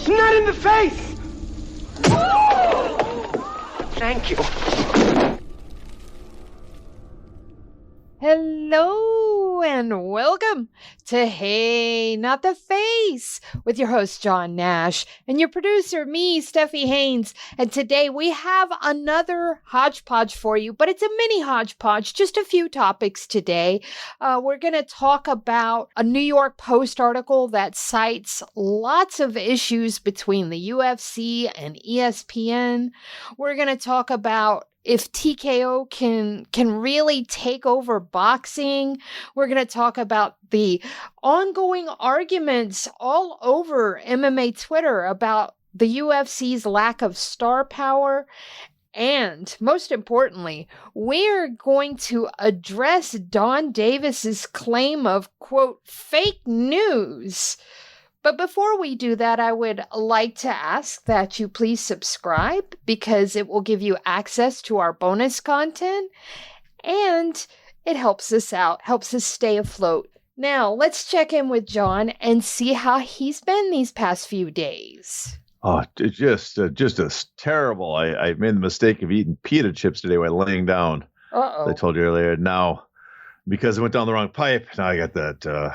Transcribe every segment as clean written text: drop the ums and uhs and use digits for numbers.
It's not in the face! Thank you. Hello and welcome to Hey, Not the Face with your host, John Nash, and your producer, me, Steffi Haynes. And today we have another hodgepodge for you, but it's a mini hodgepodge, just a few topics today. We're going to talk about a New York Post article that cites lots of issues between the UFC and ESPN. We're going to talk about if TKO can really take over boxing. We're going to talk about the ongoing arguments all over MMA Twitter about the UFC's lack of star power. And most importantly, we're going to address Donn Davis's claim of, quote, fake news. But before we do that, I would like to ask that you please subscribe because it will give you access to our bonus content and it helps us out, helps us stay afloat. Now, let's check in with John and see how he's been these past few days. Oh, just terrible. I made the mistake of eating pita chips today while laying down. Uh-oh. As I told you earlier. Now, because I went down the wrong pipe, now I got that, the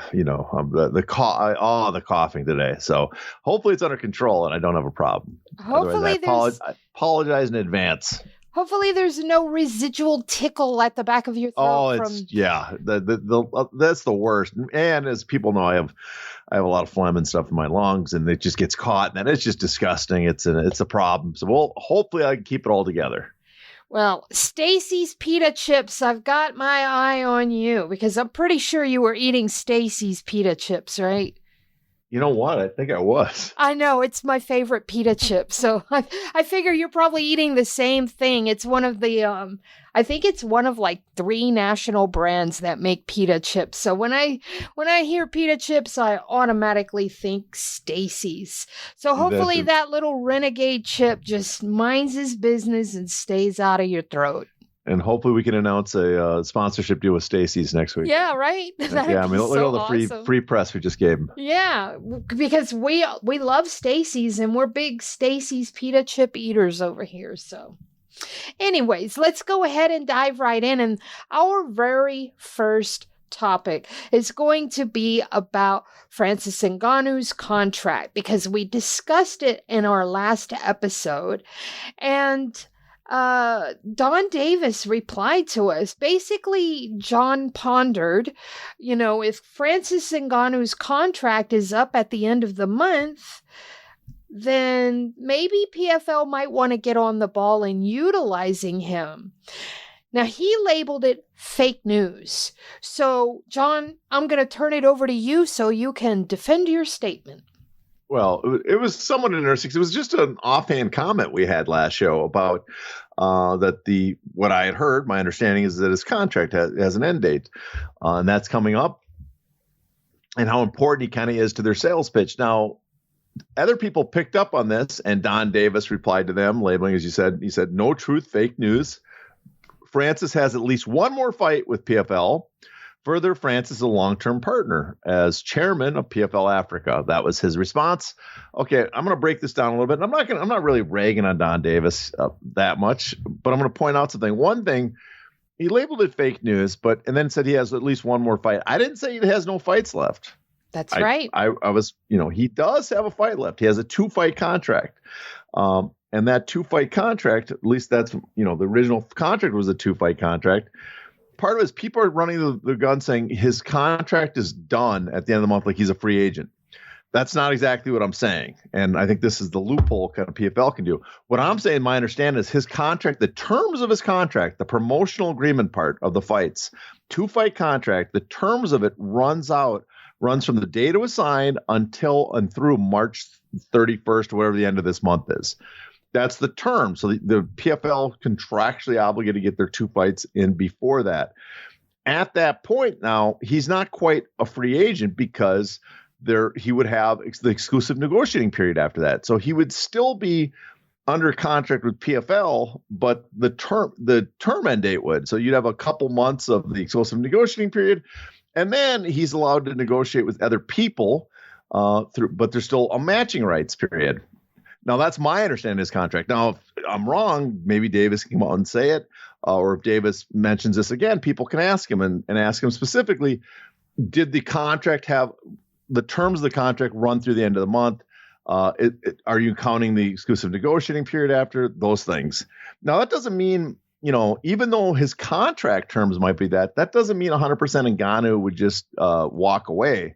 coughing today. So hopefully it's under control and I don't have a problem. Hopefully I apologize in advance. Hopefully there's no residual tickle at the back of your throat. That's the worst. And as people know, I have a lot of phlegm and stuff in my lungs, and it just gets caught, and it's just disgusting. It's a problem. So hopefully I can keep it all together. Well, Stacy's pita chips, I've got my eye on you because I'm pretty sure you were eating Stacy's pita chips, right? You know what? I think I was. I know, it's my favorite pita chip. So I figure you're probably eating the same thing. It's one of the, I think it's one of like 3 national brands that make pita chips. So when I hear pita chips, I automatically think Stacy's. So hopefully that little renegade chip just minds his business and stays out of your throat. And hopefully we can announce a sponsorship deal with Stacy's next week. Yeah, right. Look at all the free press we just gave him. Yeah, because we love Stacy's and we're big Stacy's pita chip eaters over here. So, anyways, let's go ahead and dive right in. And our very first topic is going to be about Francis Ngannou's contract because we discussed it in our last episode, and Donn Davis replied to us. Basically, John pondered, if Francis Ngannou's contract is up at the end of the month, then maybe PFL might want to get on the ball in utilizing him. Now, he labeled it fake news. So, John, I'm going to turn it over to you so you can defend your statement. Well, it was somewhat interesting. It was just an offhand comment we had last show about what I had heard. My understanding is that his contract has an end date, and that's coming up, and how important he kind of is to their sales pitch. Now, other people picked up on this, and Donn Davis replied to them, labeling, as you said, he said, "No truth, fake news. Francis has at least one more fight with PFL. Further, Francis is a long-term partner as chairman of PFL Africa." That was his response. Okay, I'm going to break this down a little bit. I'm not really ragging on Donn Davis that much, but I'm going to point out something. One thing, he labeled it fake news, and then said he has at least one more fight. I didn't say he has no fights left. That's right. I was, he does have a fight left. He has a 2-fight contract. And that 2-fight contract, at least that's, the original contract was a 2-fight contract. Part of it is people are running the gun saying his contract is done at the end of the month, like he's a free agent. That's not exactly what I'm saying. And I think this is the loophole kind of PFL can do. What I'm saying, my understanding is his contract, the terms of his contract, the promotional agreement part of the fights, 2-fight contract, the terms of it runs from the date it was signed until and through March 31st, or whatever the end of this month is. That's the term. So the PFL contractually obligated to get their 2 fights in before that. At that point now, he's not quite a free agent because he would have the exclusive negotiating period after that. So he would still be under contract with PFL, but the term end date would. So you'd have a couple months of the exclusive negotiating period, and then he's allowed to negotiate with other people but there's still a matching rights period. Now, that's my understanding of his contract. Now, if I'm wrong, maybe Davis can come out and say it, or if Davis mentions this again, people can ask him and ask him specifically, did the contract have the terms of the contract run through the end of the month? Are you counting the exclusive negotiating period after those things? Now, that doesn't mean, even though his contract terms might be that doesn't mean 100% Ngannou would just walk away.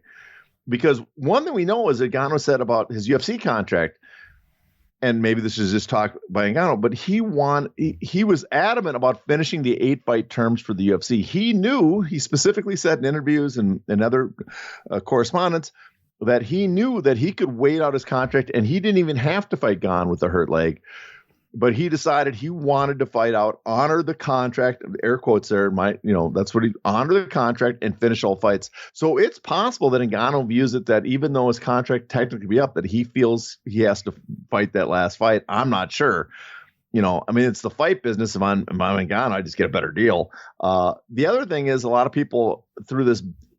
Because one thing we know is that Ngannou said about his UFC contract, and maybe this is just talk by Ngannou, but he was adamant about finishing the 8-fight terms for the UFC. He specifically said in interviews and other correspondence that he knew that he could wait out his contract and he didn't even have to fight Gane with a hurt leg. But he decided he wanted to fight out, honor the contract, air quotes there, that's what honor the contract and finish all fights. So it's possible that Ngannou views it that even though his contract technically be up, that he feels he has to fight that last fight. I'm not sure. It's the fight business. If I'm Ngannou, I just get a better deal. The other thing is a lot of people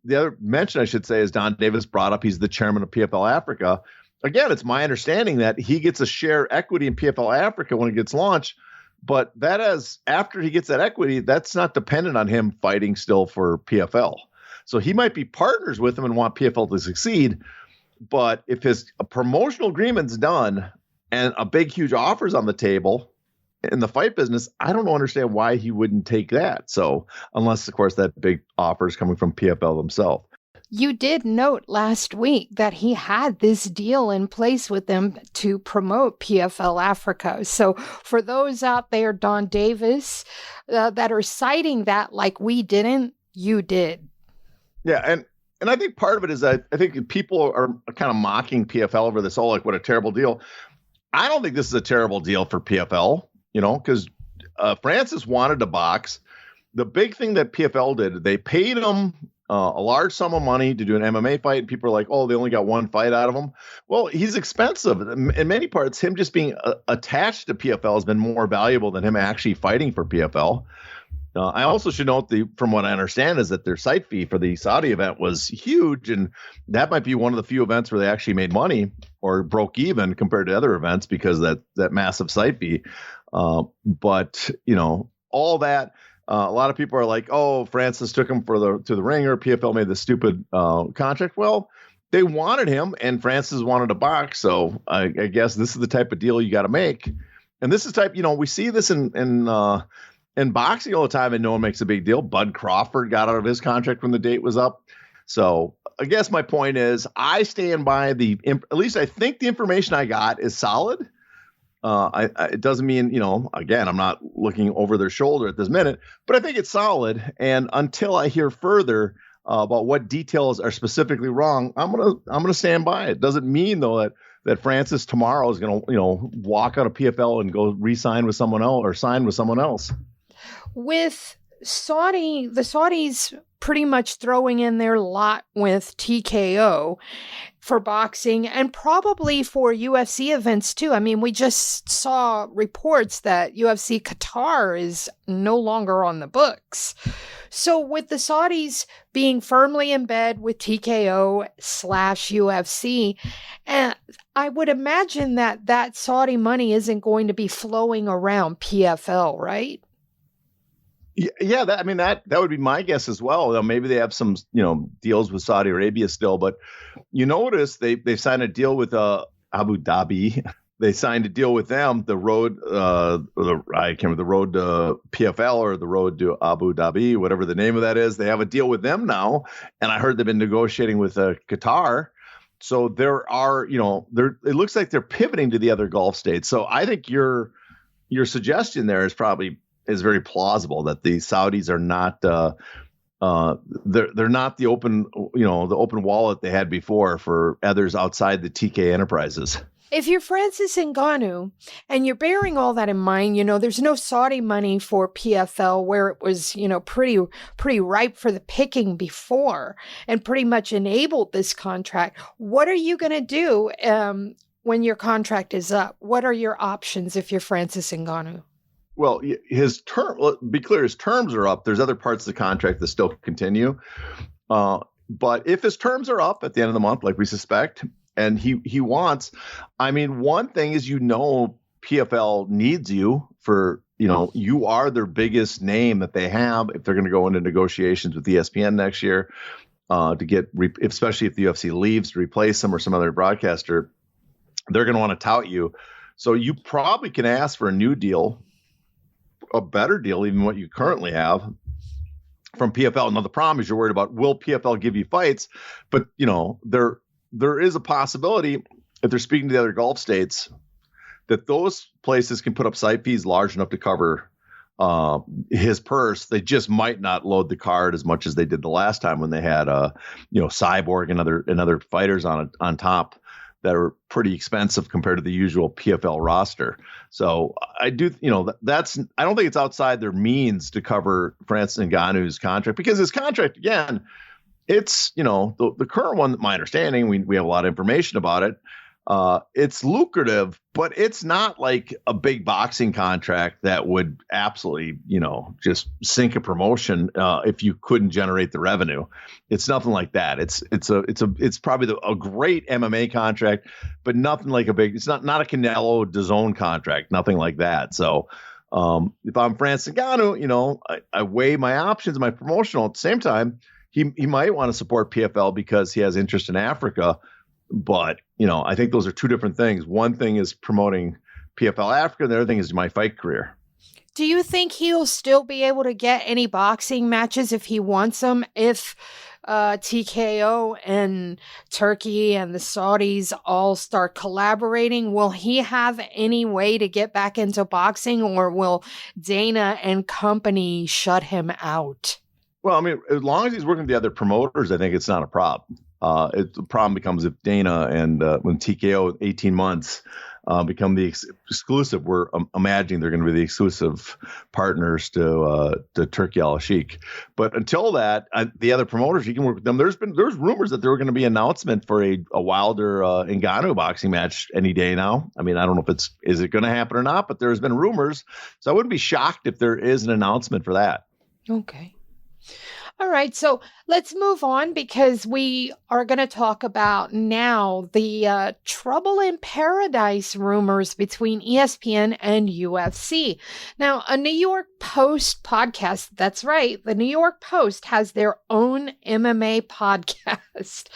the other mention I should say is Don Davis brought up, he's the chairman of PFL Africa. Again, it's my understanding that he gets a share equity in PFL Africa when it gets launched, but after he gets that equity, that's not dependent on him fighting still for PFL. So he might be partners with him and want PFL to succeed, but if his promotional agreement's done and a big, huge offer's on the table in the fight business, I don't understand why he wouldn't take that. So unless, of course, that big offer is coming from PFL themselves. You did note last week that he had this deal in place with them to promote PFL Africa. So for those out there, Donn Davis, that are citing that like we didn't, you did. Yeah, and I think part of it is that I think people are kind of mocking PFL over this, like, what a terrible deal. I don't think this is a terrible deal for PFL, because Francis wanted to box. The big thing that PFL did, they paid him a large sum of money to do an MMA fight. And people are like, oh, they only got one fight out of him. Well, he's expensive. In many parts, him just being attached to PFL has been more valuable than him actually fighting for PFL. I also should note, from what I understand, is that their site fee for the Saudi event was huge. And that might be one of the few events where they actually made money or broke even compared to other events because of that massive site fee. But, all that. A lot of people are like, oh, Francis took him to the ringer. PFL made the stupid contract. Well, they wanted him, and Francis wanted to box. So I guess this is the type of deal you got to make. And this is we see this in boxing all the time, and no one makes a big deal. Bud Crawford got out of his contract when the date was up. So I guess my point is I stand by at least I think the information I got is solid. It doesn't mean, again, I'm not looking over their shoulder at this minute, but I think it's solid. And until I hear further about what details are specifically wrong, I'm gonna stand by it. Doesn't mean though that Francis tomorrow is gonna walk out of PFL and go re-sign with someone else or sign with someone else. With the Saudis pretty much throwing in their lot with TKO for boxing and probably for UFC events too. I mean, we just saw reports that UFC Qatar is no longer on the books. So with the Saudis being firmly in bed with TKO/UFC, I would imagine that Saudi money isn't going to be flowing around PFL, right? Yeah, that would be my guess as well. Maybe they have some, deals with Saudi Arabia still, but you notice they signed a deal with Abu Dhabi. They signed a deal with them, the road, I can't remember, the road to PFL or the road to Abu Dhabi, whatever the name of that is. They have a deal with them now, and I heard they've been negotiating with Qatar. So there are, it looks like they're pivoting to the other Gulf states. So I think your suggestion there is very plausible that the Saudis are not they're not the open wallet they had before for others outside the TK enterprises. If you're Francis Ngannou and you're bearing all that in mind, there's no Saudi money for PFL where it was, pretty ripe for the picking before and pretty much enabled this contract. What are you going to do when your contract is up? What are your options if you're Francis Ngannou? Well, be clear, his terms are up. There's other parts of the contract that still continue. But But if his terms are up at the end of the month, like we suspect, and he wants, I mean, one thing is, PFL needs you for, you are their biggest name that they have if they're going to go into negotiations with ESPN next year to get, especially if the UFC leaves to replace them or some other broadcaster, they're going to want to tout you. So you probably can ask for a new deal, a better deal, even what you currently have from PFL. Now, the problem is you're worried about, will PFL give you fights? But, there is a possibility, if they're speaking to the other Gulf states, that those places can put up site fees large enough to cover his purse. They just might not load the card as much as they did the last time when they had Cyborg and other fighters on top that are pretty expensive compared to the usual PFL roster. So I do, I don't think it's outside their means to cover Francis Ngannou's contract, because his contract, again, it's, the current one, my understanding, we have a lot of information about it. It's lucrative, but it's not like a big boxing contract that would absolutely, just sink a promotion if you couldn't generate the revenue. It's nothing like that. It's probably a great MMA contract, but nothing like it's not a Canelo DAZN contract, nothing like that. So if I'm Francis Ngannou, I weigh my options, my promotional. At the same time, he might want to support PFL because he has interest in Africa. But, I think those are two different things. One thing is promoting PFL Africa. The other thing is my fight career. Do you think he'll still be able to get any boxing matches if he wants them? If TKO and Turkey and the Saudis all start collaborating, will he have any way to get back into boxing, or will Dana and company shut him out? Well, I mean, as long as he's working with the other promoters, I think it's not a problem. The problem becomes if Dana and when TKO 18 months become the exclusive, we're imagining they're going to be the exclusive partners to Turki Al-Sheikh. But until that, the other promoters, you can work with them. There's rumors that there were going to be an announcement for a Wilder Ngannou boxing match any day now. I mean, I don't know if is it going to happen or not, but there's been rumors. So I wouldn't be shocked if there is an announcement for that. Okay. All right, so let's move on, because we are going to talk about now the trouble in paradise rumors between ESPN and UFC. Now, a New York Post podcast, that's right, the New York Post has their own MMA podcast.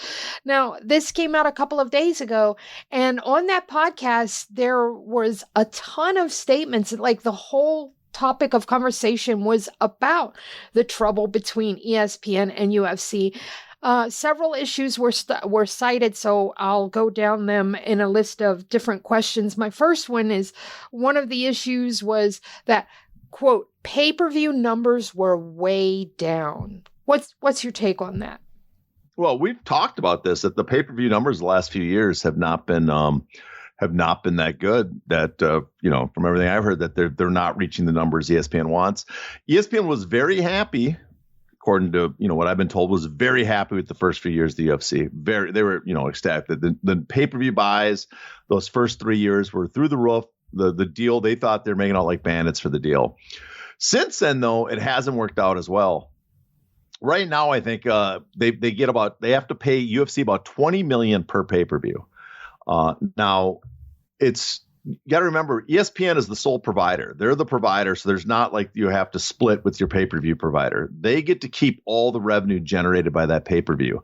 Now, this came out a couple of days ago, and on that podcast, there was a ton of statements, like the whole topic of conversation was about the trouble between ESPN and UFC. Several issues were cited, so I'll go down them in a list of different questions. My first one is, one of the issues was that, quote, pay-per-view numbers were way down. What's your take on that? Well, we've talked about this, that the pay-per-view numbers the last few years have not been that good, that, from everything I've heard, that they're not reaching the numbers ESPN wants. ESPN was very happy, according to, what I've been told, was very happy with the first few years of the UFC. They were, ecstatic. The pay-per-view buys, those first 3 years were through the roof. The deal, they thought they're making out like bandits for the deal. Since then, though, it hasn't worked out as well. Right now, I think they have to pay UFC about $20 million per pay-per-view. Now, you got to remember, ESPN is the sole provider. They're the provider, so there's not like you have to split with your pay-per-view provider. They get to keep all the revenue generated by that pay-per-view.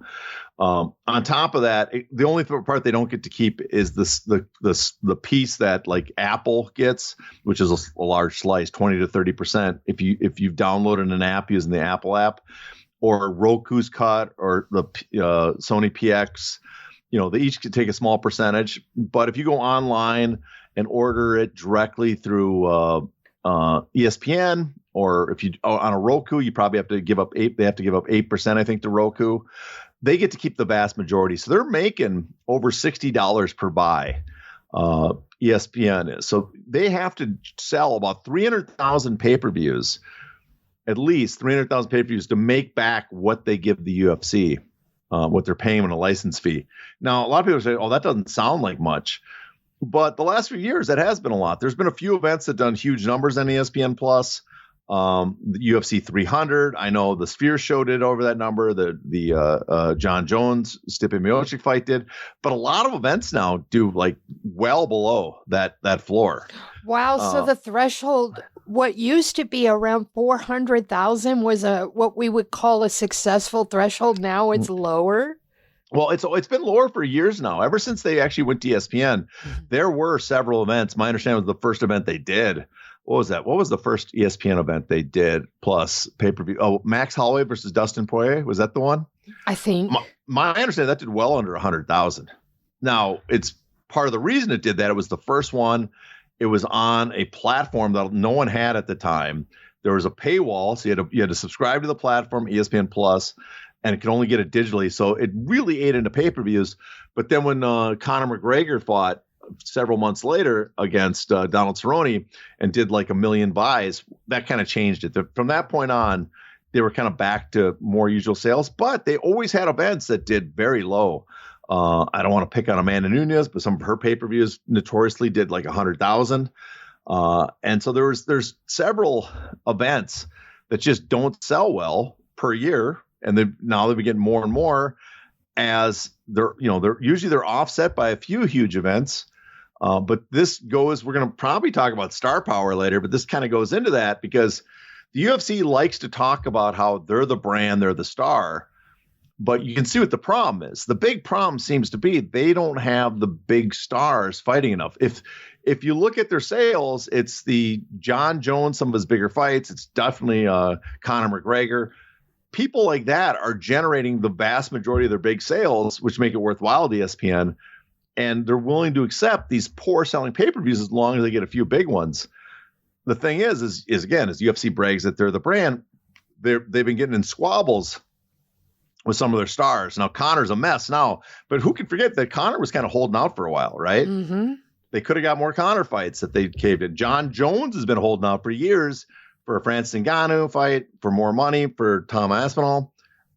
On top of that, the only part they don't get to keep is the piece that like Apple gets, which is a large slice, 20 to 30%. If you've downloaded an app using the Apple app, or Roku's cut, or the Sony PX. They each could take a small percentage, but if you go online and order it directly through ESPN, or if you on a Roku, you probably have to give up 8%, I think, to Roku. They get to keep the vast majority. So they're making over $60 per buy. ESPN is. So they have to sell about 300,000 pay-per-views, at least 300,000 pay-per-views, to make back what they give the UFC. What they're paying on a license fee. Now, a lot of people say, oh, that doesn't sound like much. But the last few years, that has been a lot. There's been a few events that done huge numbers on ESPN Plus. The UFC 300. I know the Sphere show did over that number. The John Jones Stipe Miocic fight did, but a lot of events now do like well below that floor. Wow. So the threshold, what used to be around 400,000 was what we would call a successful threshold. Now it's lower. Well, it's been lower for years now. Ever since they actually went to ESPN, there were several events. My understanding was the first event they did. What was that? What was the first ESPN event they did plus pay-per-view? Oh, Max Holloway versus Dustin Poirier. Was that the one? I think. My understanding, that did well under 100,000. Now, it's part of the reason it did that. It was the first one. It was on a platform that no one had at the time. There was a paywall, so you had to subscribe to the platform, ESPN Plus, and it could only get it digitally. So it really ate into pay-per-views. But then when Conor McGregor fought several months later against Donald Cerrone and did like 1 million buys, that kind of changed it. From that point on, they were kind of back to more usual sales, but they always had events that did very low. I don't want to pick on Amanda Nunes, but some of her pay-per-views notoriously did like 100,000. And so there's several events that just don't sell well per year. And now they've been getting more and more as they're offset by a few huge events. But we're going to probably talk about star power later, but this kind of goes into that because the UFC likes to talk about how they're the brand, they're the star, but you can see what the problem is. The big problem seems to be they don't have the big stars fighting enough. If you look at their sales, it's the John Jones, some of his bigger fights. It's definitely Conor McGregor. People like that are generating the vast majority of their big sales, which make it worthwhile to ESPN. And they're willing to accept these poor selling pay-per-views as long as they get a few big ones. The thing is again, as UFC brags that they're the brand, they've been getting in squabbles with some of their stars. Now, Conor's a mess now, but who can forget that Conor was kind of holding out for a while, right? Mm-hmm. They could have got more Conor fights that they caved in. John Jones has been holding out for years for a Francis Ngannou fight, for more money, for Tom Aspinall.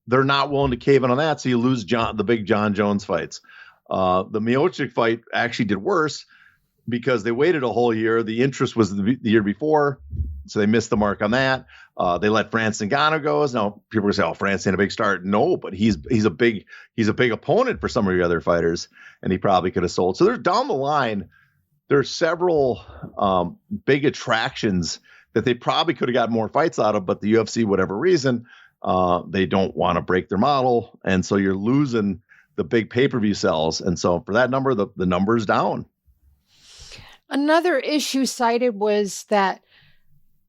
They're not willing to cave in on that, so you lose the big John Jones fights. The Miocic fight actually did worse because they waited a whole year. The interest was the year before, so they missed the mark on that. They let Francis Ngannou go. Now people are say, "Oh, Francis ain't a big star." No, but he's a big opponent for some of your other fighters, and he probably could have sold. So there's down the line, there's several big attractions that they probably could have got more fights out of, but the UFC, whatever reason, they don't want to break their model, and so you're losing the big pay-per-view sells. And so for that number, the number's down. Another issue cited was that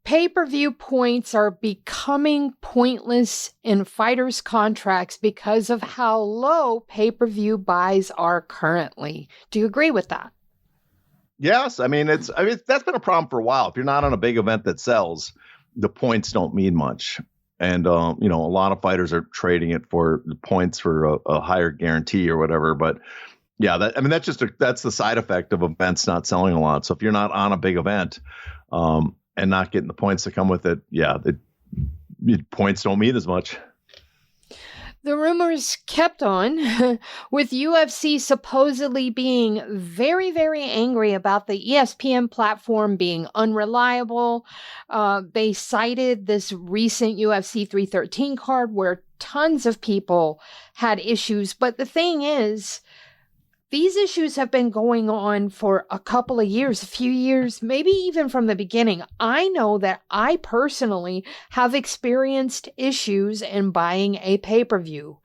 pay-per-view points are becoming pointless in fighters' contracts because of how low pay-per-view buys are currently. Do you agree with that? Yes. I mean, that's been a problem for a while. If you're not on a big event that sells, the points don't mean much. And, a lot of fighters are trading it for the points for a higher guarantee or whatever. But yeah, that's the side effect of events not selling a lot. So if you're not on a big event and not getting the points that come with it, points don't mean as much. The rumors kept on with UFC supposedly being very, very angry about the ESPN platform being unreliable. They cited this recent UFC 313 card where tons of people had issues. But the thing is, these issues have been going on for a couple of years, a few years, maybe even from the beginning. I know that I personally have experienced issues in buying a pay-per-view.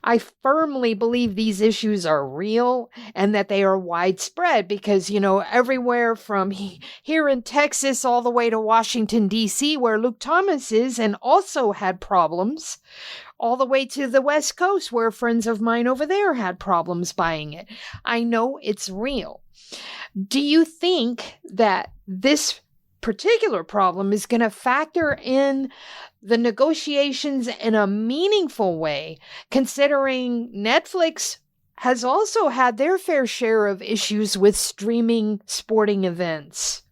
I firmly believe these issues are real and that they are widespread because, everywhere from here in Texas all the way to Washington, D.C., where Luke Thomas is and also had problems, all the way to the West Coast where friends of mine over there had problems buying it. I know it's real. Do you think that this particular problem is going to factor in the negotiations in a meaningful way, considering Netflix has also had their fair share of issues with streaming sporting events?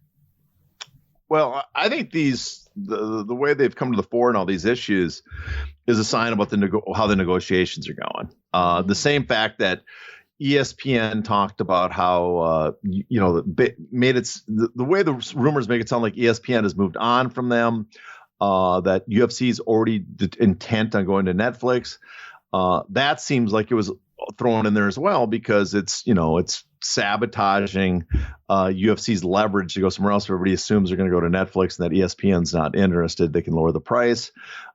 Well, I think the way they've come to the fore in all these issues is a sign about how the negotiations are going. The same fact that ESPN talked about how the way the rumors make it sound like ESPN has moved on from them. that UFC is already intent on going to Netflix. That seems like it was thrown in there as well because it's sabotaging UFC's leverage to go somewhere else. Everybody assumes they're going to go to Netflix and that ESPN's not interested. They can lower the price.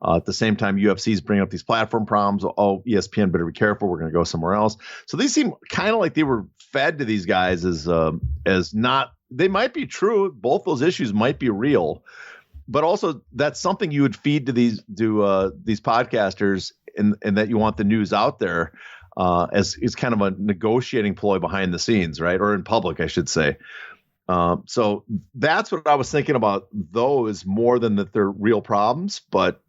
At the same time, UFC's bringing up these platform problems. Oh, ESPN better be careful. We're going to go somewhere else. So these seem kind of like they were fed to these guys as not. They might be true. Both those issues might be real, but also that's something you would feed to these podcasters, and that you want the news out there. As kind of a negotiating ploy behind the scenes, right? Or in public, I should say. So that's what I was thinking about those more than that they're real problems, but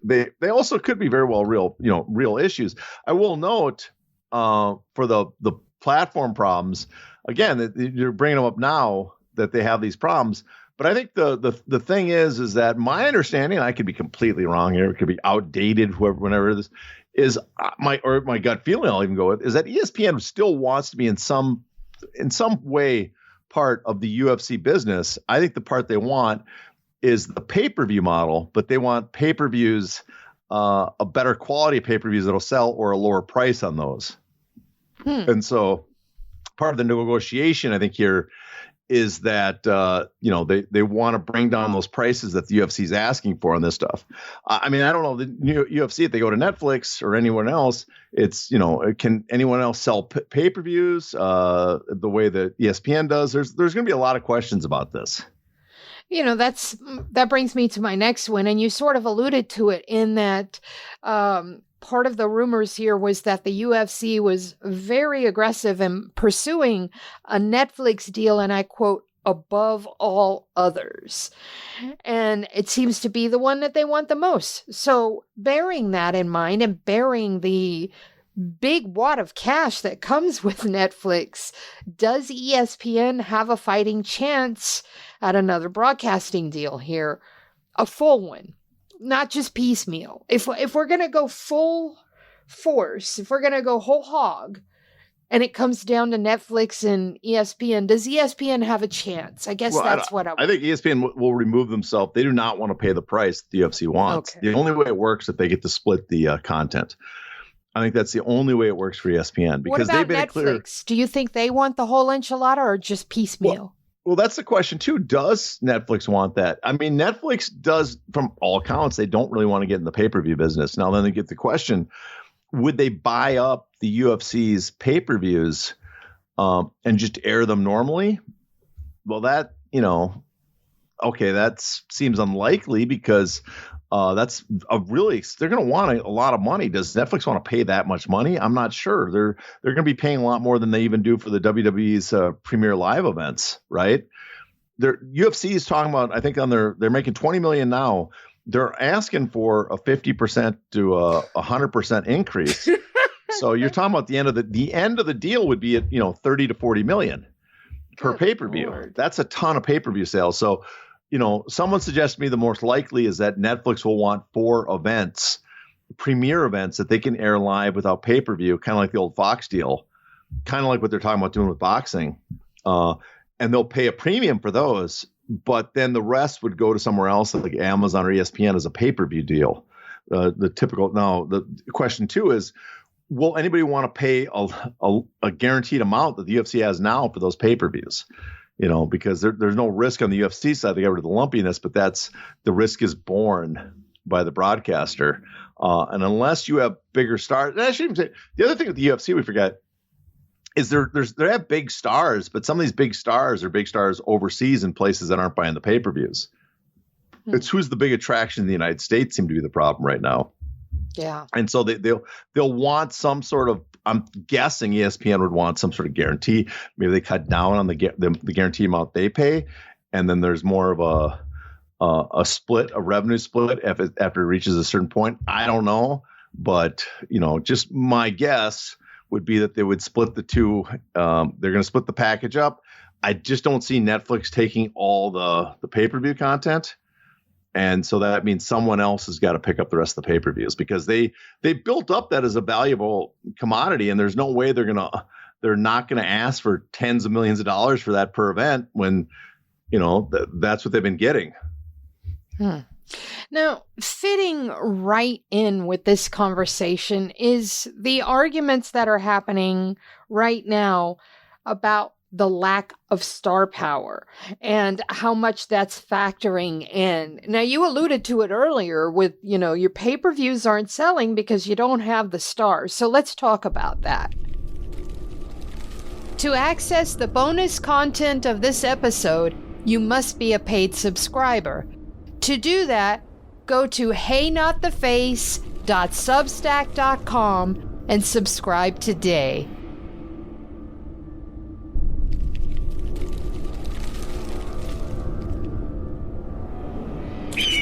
they also could be very well real issues. I will note for the platform problems, again, you're bringing them up now that they have these problems. But I think the thing is that my understanding, and I could be completely wrong here, it could be outdated, whenever this is my gut feeling, I'll even go with, is that ESPN still wants to be in some way part of the UFC business. I think the part they want is the pay-per-view model, but they want pay-per-views, a better quality of pay-per-views that'll sell, or a lower price on those. And so part of the negotiation, I think, here is that they want to bring down those prices that the UFC is asking for on this stuff. I mean, I don't know, the UFC, if they go to Netflix or anyone else, it's, can anyone else sell pay-per-views the way that ESPN does? There's going to be a lot of questions about this. That brings me to my next one, and you sort of alluded to it in that part of the rumors here was that the UFC was very aggressive in pursuing a Netflix deal, and I quote, above all others. And it seems to be the one that they want the most. So bearing that in mind and bearing the big wad of cash that comes with Netflix, does ESPN have a fighting chance at another broadcasting deal here? A full one. Not just piecemeal. If we're going to go full force, if we're going to go whole hog, and it comes down to Netflix and ESPN, does ESPN have a chance? I guess I think ESPN will remove themselves. They do not want to pay the price the UFC wants. Okay. The only way it works is if they get to split the content. I think that's the only way it works for ESPN. Because what about Netflix? Do you think they want the whole enchilada or just piecemeal? Well, that's the question, too. Does Netflix want that? I mean, Netflix does, from all accounts, they don't really want to get in the pay-per-view business. Now, then they get the question, would they buy up the UFC's pay-per-views and just air them normally? Well, that seems unlikely because that's they're going to want a lot of money. Does Netflix want to pay that much money? I'm not sure. They're going to be paying a lot more than they even do for the WWE's Premier Live events, right? Their UFC is talking about, I think they're making $20 million now. They're asking for a 50% to a 100% increase. So you're talking about the end of the deal would be at 30 to 40 million per pay-per-view. Lord. That's a ton of pay-per-view sales. So someone suggests to me the most likely is that Netflix will want 4 events, premier events that they can air live without pay-per-view, kind of like the old Fox deal, kind of like what they're talking about doing with boxing. And they'll pay a premium for those, but then the rest would go to somewhere else like Amazon or ESPN as a pay-per-view deal. The question too is, will anybody want to pay a guaranteed amount that the UFC has now for those pay-per-views? Because there's no risk on the UFC side. They get rid of the lumpiness, but the risk is borne by the broadcaster. And unless you have bigger stars, and I shouldn't say, the other thing with the UFC we forget is they have big stars, but some of these big stars are big stars overseas in places that aren't buying the pay-per-views. It's who's the big attraction in the United States seem to be the problem right now. Yeah. And so they'll want some sort of, I'm guessing ESPN would want some sort of guarantee. Maybe they cut down on the guarantee amount they pay, and then there's more of a revenue split after it reaches a certain point. I don't know, but just my guess would be that they would split the two. They're going to split the package up. I just don't see Netflix taking all the pay-per-view content. And so that means someone else has got to pick up the rest of the pay-per-views because they built up that as a valuable commodity, and there's no way they're not going to ask for tens of millions of dollars for that per event when that's what they've been getting. Now, fitting right in with this conversation is the arguments that are happening right now about the lack of star power and how much that's factoring in. Now, you alluded to it earlier with, your pay-per-views aren't selling because you don't have the stars. So let's talk about that. To access the bonus content of this episode, you must be a paid subscriber. To do that, go to heynottheface.substack.com and subscribe today.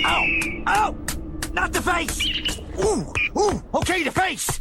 Ow! Ow! Not the face! Ooh! Ooh! Okay, the face!